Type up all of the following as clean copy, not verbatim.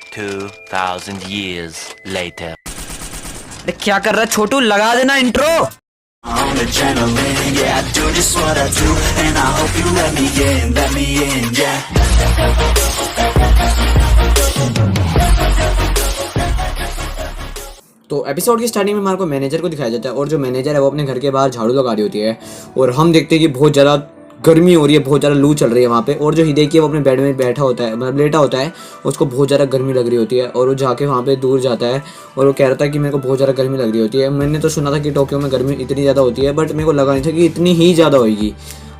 2,000 years later. अरे क्या कर रहा है छोटू, लगा देना intro. On adrenaline, yeah, I do just what I do, and I hope you let me in, yeah. तो एपिसोड की स्टार्टिंग में हमारे को मैनेजर को दिखाया जाता है और जो मैनेजर है वो अपने घर के बाहर झाड़ू लगा रही होती है और हम देखते हैं कि बहुत ज़्यादा गर्मी हो रही है, बहुत ज़्यादा लू चल रही है वहाँ पे। और जो हिदेकी है वो अपने बेड में बैठा होता है, मतलब लेटा होता है, उसको बहुत ज़्यादा गर्मी लग रही होती है और वो जाके वहाँ पे दूर जाता है और वो कह रहा था कि मेरे को बहुत ज़्यादा गर्मी लग रही होती है। मैंने तो सुना था कि टोक्यो में गर्मी इतनी ज़्यादा होती है, बट मेरे को लगा नहीं था कि इतनी ही ज़्यादा होगी।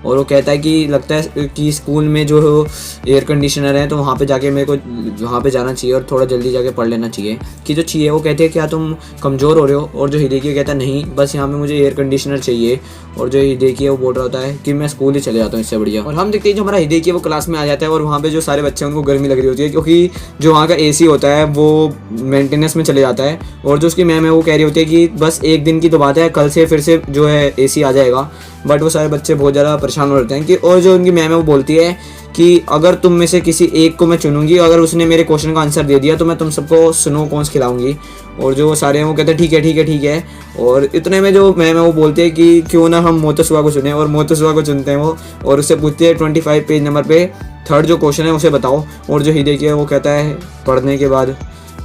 और वो कहता है कि लगता है कि स्कूल में जो एयर कंडीशनर है तो वहाँ पे जाके मेरे को वहाँ पे जाना चाहिए और थोड़ा जल्दी जाके पढ़ लेना चाहिए कि जो चाहिए। वो कहते हैं क्या तुम कमज़ोर हो रहे हो? और जो हिदेकी कहता है नहीं, बस यहाँ पे मुझे एयर कंडीशनर चाहिए। और जो हिदेकी है वो बोल रहा होता है कि मैं स्कूल ही चले जाता हूँ इससे बढ़िया। और हम देखते हैं जो हमारा हिदेकी है वो क्लास में आ जाता है और वहाँ पे जो सारे बच्चे हैं उनको गर्मी लग रही होती है क्योंकि जो वहाँ का AC होता है वो मेंटेनेंस में चले जाता है। और जो उसकी मैम है वो कह रही होती है कि बस एक दिन की तो बात है, कल से फिर से जो है AC आ जाएगा। बट वो सारे बच्चे बहुत ज़्यादा परेशान हो जाते हैं कि और जो उनकी मैम है वो बोलती है कि अगर तुम में से किसी एक को मैं चुनूंगी, अगर उसने मेरे क्वेश्चन का आंसर दे दिया तो मैं तुम सबको स्नो कॉर्न्स खिलाऊंगी। और जो सारे हैं वो कहते हैं ठीक है ठीक है ठीक है। और इतने में जो मैम है वो बोलते हैं कि क्यों ना हम मोतसुआ को चुने, और मोतसुआ को चुनते हैं वो और उससे पूछते हैं 25 पेज नंबर पे थर्ड जो क्वेश्चन है उसे बताओ। और जो हिदेकी है वो कहता है पढ़ने के बाद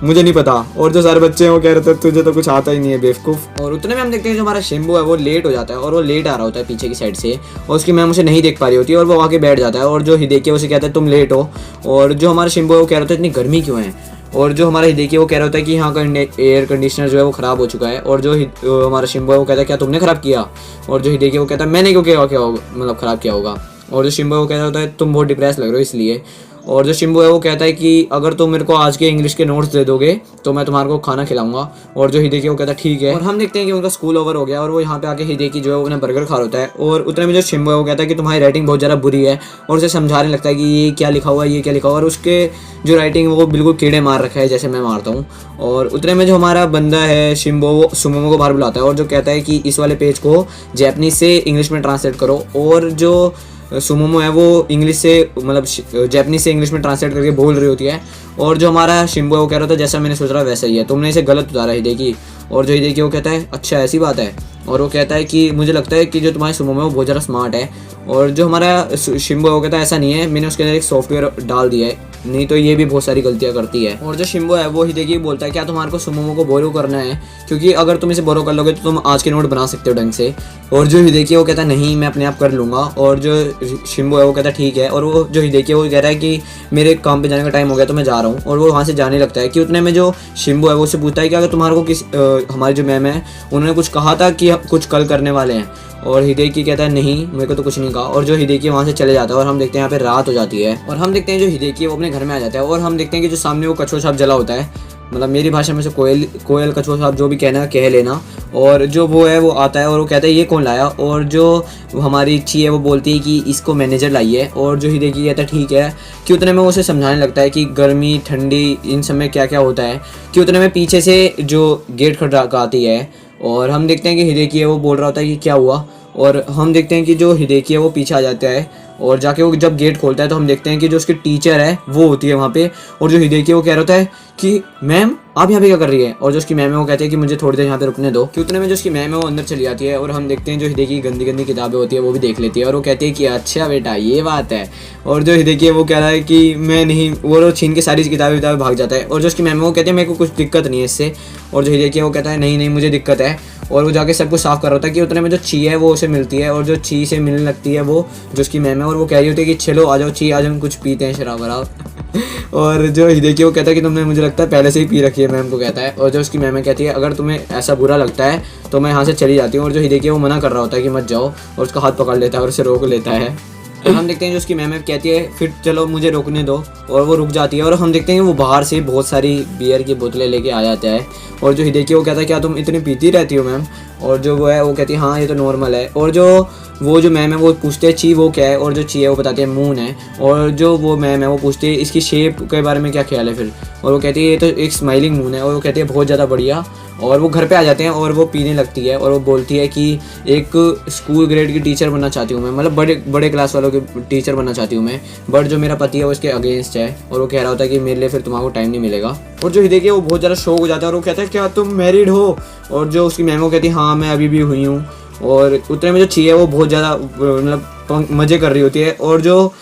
मुझे नहीं पता। और जो सारे बच्चे हैं वो कह रहे थे तुझे तो कुछ आता ही नहीं है बेवकूफ़। और उतने में हम देखते हैं जो हमारा शिम्बू है वो लेट हो जाता है और वो लेट आ रहा होता है पीछे की साइड से और उसकी मैम उसे नहीं देख पा रही होती है और वो आके बैठ जाता है। और जो हिदेकी है उसे कहता है तुम लेट हो। और जो हमारा शिम्बू है वो कह रहा था इतनी गर्मी क्यों है। और जो हमारा हिदेकी है वो कह रहा होता है कि यहाँ का एयर कंडीशनर जो है वो ख़राब हो चुका है। और जो हमारा शिम्बू है वो कहता है क्या तुमने ख़राब किया? और जो हिदेकी वो कहता है मैंने क्यों क्या होगा, मतलब ख़राब किया होगा। और जो शिम्बू है वो कहता होता है तुम बहुत डिप्रेस लग रहे हो इसलिए। और जो शिम्बू है वो कहता है कि अगर तुम मेरे को आज के इंग्लिश के नोट्स दे दोगे तो मैं तुम्हारे को खाना खिलाऊंगा। और जो हिदेकी वो कहता है ठीक है। और हम देखते हैं कि उनका स्कूल ओवर हो गया और वो यहाँ पे आके हिदेकी जो है उन्हें बर्गर खा रहा होता है। और उतने में जो शिम्बू है वो कहता है कि तुम्हारी राइटिंग बहुत ज़्यादा बुरी है और उसे समझाने लगता है कि ये क्या लिखा हुआ है, ये क्या लिखा हुआ है। और उसके जो राइटिंग वो बिल्कुल कीड़े मार रखा है जैसे मैं मारता हूँ। और उतने में जो हमारा बंदा है शिम्बू वो सुमोमो को बाहर बुलाता है और जो कहता है कि इस वाले पेज को जैपनीज से इंग्लिश में ट्रांसलेट करो। और जो सुमोमो है वो इंग्लिश से मतलब जैपनीज से इंग्लिश में ट्रांसलेट करके बोल रही होती है। और जो हमारा शिम्बू है वो कह रहा था जैसा मैंने सोच रहा वैसा ही है, तुमने इसे गलत उतारा हिदेकी। और जो हिदेकी वो कहता है अच्छा ऐसी बात है। और वो कहता है कि मुझे लगता है कि जो तुम्हारे सुमोमो है वो बहुत ज़्यादा स्मार्ट है। और जो हमारा शिम्बू है वो कहता है ऐसा नहीं है, मैंने उसके अंदर एक सॉफ्टवेयर डाल दिया है, नहीं तो ये भी बहुत सारी गलतियाँ करती है। और जो शिम्बू है वो हिदेकी बोलता है क्या तुम्हारे को सुमोमो को बोरो करना है, क्योंकि अगर तुम इसे बोरो कर लोगे तो तुम आज के नोट बना सकते हो ढंग से। और जो हिदेकी वो कहता है नहीं मैं अपने आप कर लूँगा। और जो शिम्बू है वो कहता है ठीक है। और वो जो हिदेकी है वो कह रहा है कि मेरे काम पे जाने का टाइम हो गया तो मैं जा रहा हूँ। और वो वहाँ से जाने लगता है कि उतने में जो शिम्बू है वो उससे पूछता है कि अगर तुम्हारे को हमारी जो मैम है उन्होंने कुछ कहा था कि कुछ कल करने वाले हैं। और हिदेकी कहता है नहीं मेरे को तो कुछ नहीं कहा। और जो हिदेकी वहाँ से चले जाता है और हम देखते हैं यहाँ पे रात हो जाती है। और हम देखते हैं जो हिदेकी है वो अपने घर में आ जाता है और हम देखते हैं कि जो सामने वो कछुआ सांप जला होता है, मतलब मेरी भाषा में से कोयल कछुआ सांप जो भी कहना कह लेना। और जो वो है वो आता है और वो कहता है ये कौन लाया। और जो हमारी ची है वो बोलती है कि इसको मैनेजर लाई है। और जो हिदेकी कहता है ठीक है। कि उतने में वो उसे समझाने लगता है कि गर्मी ठंडी इन सब में क्या क्या होता है। कि उतने में पीछे से जो गेट खटखटाती है और हम देखते हैं कि हिदेकी है वो बोल रहा होता है कि क्या हुआ। और हम देखते हैं कि जो हिदेकी है वो पीछे आ जाता है और जाके वो जब गेट खोलता है तो हम देखते हैं कि जो उसकी टीचर है वो होती है वहाँ पे। और जो हिदेकी है वो कह रहा होता है कि मैम आप यहाँ पे क्या कर रही है। और जो उसकी मैम है वो कहती है कि मुझे थोड़ी देर यहाँ पे रुकने दो। कि उतने में जो उसकी मैम है वो अंदर चली जाती है और हम देखते हैं जो हिदेकी की गंदी गंदी किताबें होती है वो भी देख लेती है और वो कहती है कि अच्छा बेटा ये बात है। और जो हिदेकी है वो कह रहा है कि मैं नहीं, वो छीन के सारी किताबें भाग जाता है। और जो उसकी मैम है वो कहती है मेरे को कुछ दिक्कत नहीं है इससे। और जो हिदेकी है वो कहता है नहीं नहीं मुझे दिक्कत है। और वो जाके सब कुछ साफ़ कर रहा होता है कि उतने में जो ची है वो उसे मिलती है और जो ची से मिलने लगती है वो जो उसकी मैम है। और वो कह रही होती है कि चलो आ जाओ ची, आज हम कुछ पीते हैं शराब वराब। और जो हिदेकी वो कहता है कि तुमने मुझे लगता है पहले से ही पी रखी है, मैम को कहता है। और जो उसकी मैम कहती है अगर तुम्हें ऐसा बुरा लगता है तो मैं यहाँ से चली जाती हूँ। और जो हिदेकी वो मना कर रहा होता है कि मत जाओ और उसका हाथ पकड़ लेता है और उसे रोक लेता है। और हम देखते हैं जो उसकी मैम कहती है फिर चलो मुझे रोकने दो। और वो रुक जाती है और हम देखते हैं कि वो बाहर से बहुत सारी बियर की बोतलें लेके आ जाता है। और जो हिदेकी वो कहता है क्या तुम इतनी पीती रहती हो मैम। और जो वो है वो कहती है हाँ ये तो नॉर्मल है। और जो मैम है वो पूछते हैं ची वो क्या है। और जो ची है वो बताती है मून है। और जो वो मैम है वो पूछती है इसकी शेप के बारे में क्या ख्याल है फिर। और वो कहती है ये तो एक स्माइलिंग मून है, और वो कहती है बहुत ज़्यादा बढ़िया। और वो घर पे आ जाते हैं और वो पीने लगती है और वो बोलती है कि एक स्कूल ग्रेड की टीचर बनना चाहती हूँ मैं, मतलब बड़े क्लास वालों की टीचर बनना चाहती हूँ मैं, बट जो मेरा पति है वो इसके अगेंस्ट है। और वो कह रहा होता है कि मेरे लिए फिर तुम्हारा टाइम नहीं मिलेगा। और जो हिदेकी है वो बहुत ज़्यादा शौक हो जाता है और वो कहता है क्या तुम मैरिड हो? और जो उसकी मैम वो कहती है हाँ मैं अभी भी हुई हूँ। और उतने में जो ची है वो बहुत ज़्यादा मतलब मज़े कर रही होती है। और जो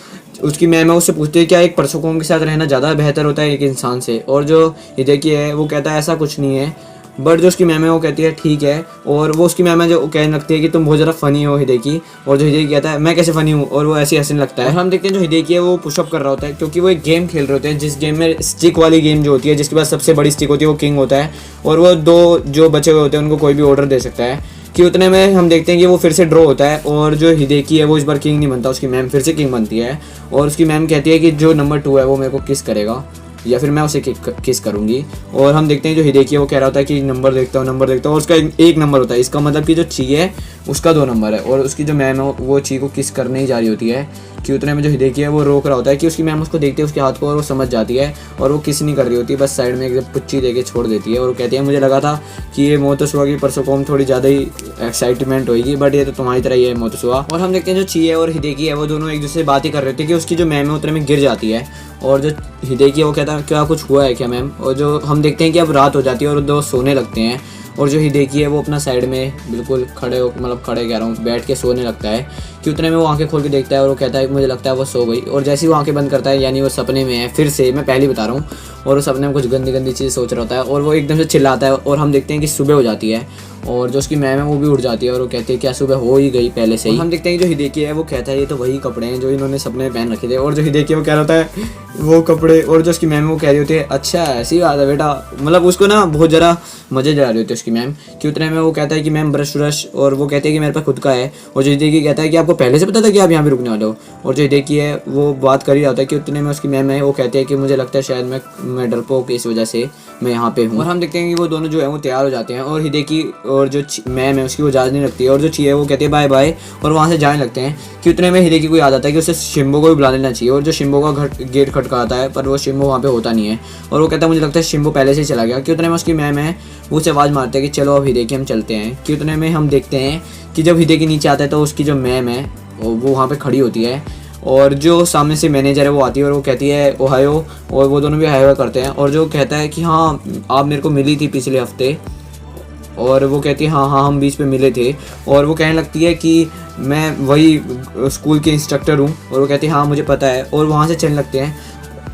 उसकी मैम है उससे पूछती है क्या एक परसों के साथ रहना ज़्यादा बेहतर होता है एक इंसान से? और जो हिदेकी है वो कहता है ऐसा कुछ नहीं है, बट जो उसकी मैम है वो कहती है ठीक है। और वो उसकी मैम है जो कहने लगती है कि तुम बहुत ज़्यादा फ़नी हो हिदेकी। और जो हिदेकी कहता है मैं कैसे फ़नी हूँ, और वो ऐसे हंसने लगता है। और हम देखते हैं जो हिदेकी है वो पुशअप कर रहा होता है क्योंकि वो एक गेम खेल रहे होते हैं जिस गेम में स्टिक वाली गेम जो होती है, जिसके पास सबसे बड़ी स्टिक होती है वो किंग होता है, और वो दो जो बचे हुए होते हैं उनको कोई भी ऑर्डर दे सकता है। कि उतने में हम देखते हैं कि वो फिर से ड्रॉ होता है और जो हिदेकी है वो इस बार किंग नहीं बनता, उसकी मैम फिर से किंग बनती है। और उसकी मैम कहती है कि जो नंबर 2 है वो मेरे को किस करेगा या फिर मैं उसे किस करूँगी। और हम देखते हैं जो हिदेकी है वो कह रहा होता है कि नंबर देखता हूँ और उसका एक नंबर होता है। इसका मतलब कि जो ची है उसका 2 नंबर है और उसकी जो मैम है वो ची को किस करने ही जा रही होती है। कि उतने में जो हिदेकी है वो रोक रहा होता है कि उसकी मैम उसको देखते है उसके हाथ को और वो समझ जाती है और वो किस नहीं कर रही होती, बस साइड में एक पुच्ची दे के छोड़ देती है। और वो कहती है मुझे लगा था कि ये मोतोसुआ की परसों को थोड़ी ज़्यादा ही एक्साइटमेंट होगी, बट ये तो तुम्हारी तरह ही है मोतोसुआ। और हम देखते हैं जो ची है और हिदेकी है वो दोनों एक दूसरे से बात ही कर रहे थे कि उसकी जो मैम है उतने में गिर जाती है। और जो हिदेकी है वो कहता है क्या कुछ हुआ है क्या मैम? और जो हम देखते हैं कि अब रात हो जाती है और दो सोने लगते हैं। और जो हिदेकी है वो अपना साइड में बिल्कुल खड़े हो, मतलब खड़े कह रहा हूँ, बैठ के सोने लगता है। कि उतने में वो आंखें खोल के देखता है और वो कहता है कि मुझे लगता है वो सो गई। और जैसे ही वो आंखें बंद करता है यानी वो सपने में है, फिर से मैं पहले बता रहा हूँ, और वो सपने में कुछ गंदी गंदी चीज़ सोच रहा होता है और वो एकदम से चिल्लाता है। और हम देखते हैं कि सुबह हो जाती है और जो उसकी मैम है वो भी उठ जाती है और वो कहती है क्या सुबह हो ही गई पहले से ही। हम देखते हैं कि जो हिदेकी है वो कहता है ये तो वही कपड़े हैं जो इन्होंने सपने में पहन रखे थे। और जो हिदेकी है वो कह रहा होता है वो कपड़े, और जो उसकी मैम है वो कह रही होती है अच्छा ऐसी बात है बेटा, मतलब उसको ना बहुत ज़रा मजे दिला रही होती है उसकी मैम। कि उतने में वो कहता है कि मैम ब्रश, और वो कहती है कि मेरे पास खुद का है। और जो हिदेकी कहता है कि आपको पहले से पता था कि आप यहाँ पे रुकने वाले हो। और जो हिदेकी है वो बात कर ही रहा होता है कि उतने में उसकी मैम है वो कहती है कि मुझे लगता है शायद मैं डरपोक इस वजह से मैं यहाँ पे हूँ। और हम देखते हैं कि वो दोनों जो है वो तैयार हो जाते हैं और हिदेकी और जो मैम है उसकी वो इजाज़त नहीं रखती है। और जो ची है वो कहती है बाय बाय और वहाँ से जाने लगते हैं। कि उतने में हिदेकी को याद आता है कि उसे शिम्बो को भी बुला लेना चाहिए। और जो शिम्बो का गेट खटकाता है पर वो शिम्बो वहाँ पे होता नहीं है और वो कहता है मुझे लगता है शिम्बो पहले से ही चला गया। कि उतने में उसकी मैम है वो उसे आवाज़ मारते हैं कि चलो अब हिदेकी हम चलते हैं। कि उतने में हम देखते हैं कि जब हिदेकी नीचे आता है तो उसकी जो मैम है वो वहाँ पे खड़ी होती है और जो सामने से मैनेजर है वो आती है और वो कहती है ओहायो, और वो दोनों भी हायो करते हैं। और जो कहता है कि हाँ आप मेरे को मिली थी पिछले हफ्ते, और वो कहती है हाँ हम बीच पे मिले थे। और वो कहने लगती है कि मैं वही स्कूल के इंस्ट्रक्टर हूँ, और वो कहती है हाँ मुझे पता है। और वहाँ से चलने लगते हैं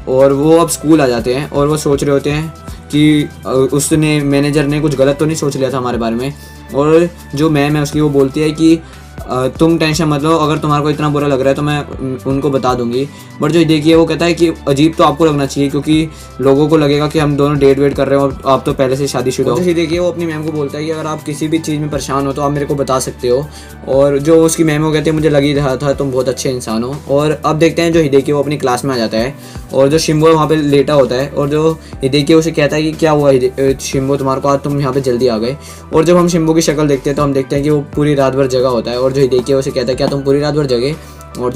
और वो अब स्कूल आ जाते हैं और वो सोच रहे होते हैं कि उसने मैनेजर ने कुछ गलत तो नहीं सोच लिया था हमारे बारे में। और जो मैम है उसकी वो बोलती है कि तुम टेंशन मत लो, अगर तुम्हारे को इतना बुरा लग रहा है तो मैं उनको बता दूंगी। बट जो देखिए वो कहता है कि अजीब तो आपको लगना चाहिए क्योंकि लोगों को लगेगा कि हम दोनों डेट वेट कर रहे हो और आप तो पहले से शादीशुदा हो। देखिए वो अपनी मैम को बोलता है कि अगर आप किसी भी चीज़ में परेशान हो तो आप मेरे को बता सकते हो। और जो उसकी मैम वो कहते हैं मुझे लग ही रहा था तुम बहुत अच्छे इंसान हो। और अब देखते हैं जो हिदेकी वो अपनी क्लास में आ जाता है और जो शिम्बो वहाँ पे लेटा होता है और जो हिदेकी उसे कहता है कि क्या हुआ शिम्बो तुम्हारे को, आज तुम यहाँ पे जल्दी आ गए। और जब हम शिम्बो की शक्ल देखते हैं तो हम देखते हैं कि वो पूरी रात भर जगा होता है। और जो हिदेकी उसे कहता है क्या तुम पूरी रात भर जगे? और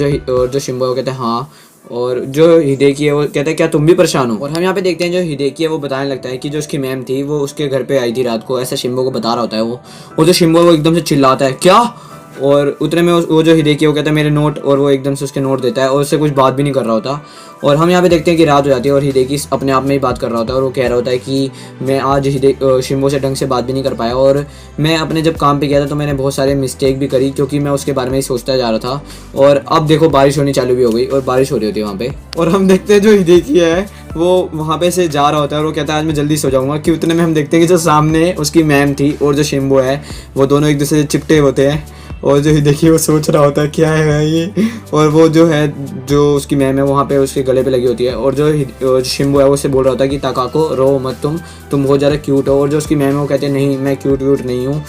जो शिम्बो वो कहते हैं हाँ। और जो हिदेकी है वो कहता है क्या तुम भी परेशान हो? और हम यहाँ पे देखते हैं जो हिदेकी है वो बताने लगता है कि जो उसकी मैम थी वो उसके घर पे आई थी रात को, ऐसा शिम्बो को बता रहा होता है वो। और जो शिम्बो वो एकदम से चिल्लाता है क्या? और उतने में वो जो हिदेकी वो कहता है मेरे नोट, और वो एकदम से उसके नोट देता है और उससे कुछ बात भी नहीं कर रहा होता। और हम यहाँ पे देखते हैं कि रात हो जाती है और हिदेकी अपने आप में ही बात कर रहा होता है और वो कह रहा होता है कि मैं आज शिम्बो से ढंग से बात भी नहीं कर पाया और मैं अपने जब काम पे गया था तो मैंने बहुत सारे मिस्टेक भी करी क्योंकि मैं उसके बारे में ही सोचता जा रहा था। और अब देखो बारिश होनी चालू भी हो गई और बारिश हो रही होती है वहाँ पे। और हम देखते हैं जो हिदेकी है वो वहाँ पे से जा रहा होता है और वो कहता है आज मैं जल्दी सो जाऊँगा। कि उतने में हम देखते हैं कि जो सामने उसकी मैम थी और जो शिम्बो है वो दोनों एक दूसरे से चिपटे होते हैं। और जो देखिए वो सोच रहा होता है क्या है ये। और वो जो है जो उसकी मैम है वहाँ पे उसके गले पे लगी होती है और जो शिम्बो है वो उससे बोल रहा होता है कि ताकाको रो मत, तुम बहुत ज़्यादा क्यूट हो। और जो उसकी मैम है वो कहते हैं नहीं मैं क्यूट व्यूट नहीं हूँ।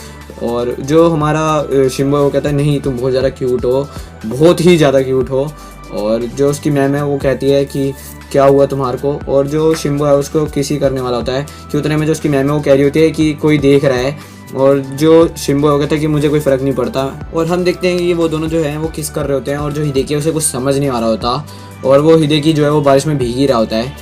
और जो हमारा शिम्बो है वो कहता है नहीं तुम बहुत ज़्यादा क्यूट हो, बहुत ही ज़्यादा क्यूट हो। और जो उसकी मैम है वो कहती है कि क्या हुआ तुम्हारे को? और जो शिम्बो है उसको किसी करने वाला होता है। कि उतने में जो उसकी मैम है वो कह रही होती है कि कोई देख रहा है। और जो शिम्बो हो कहता है कि मुझे कोई फ़र्क नहीं पड़ता। और हम देखते हैं कि वो दोनों जो हैं वो किस कर रहे होते हैं और जो हिदेकी है उसे कुछ समझ नहीं आ रहा होता और वो हिदेकी जो है वो बारिश में भीग ही रहा होता है।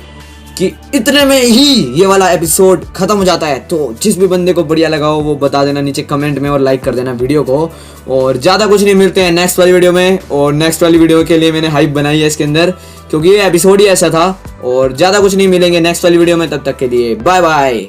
कि इतने में ही ये वाला एपिसोड खत्म हो जाता है। तो जिस भी बंदे को बढ़िया लगा हो वो बता देना नीचे कमेंट में और लाइक कर देना वीडियो को। और ज़्यादा कुछ नहीं, मिलते हैं नेक्स्ट वाली वीडियो में। और नेक्स्ट वाली वीडियो के लिए मैंने हाइप बनाई है इसके अंदर, क्योंकि ये एपिसोड ही ऐसा था। और ज़्यादा कुछ नहीं, मिलेंगे नेक्स्ट वाली वीडियो में, तब तक के लिए बाय बाय।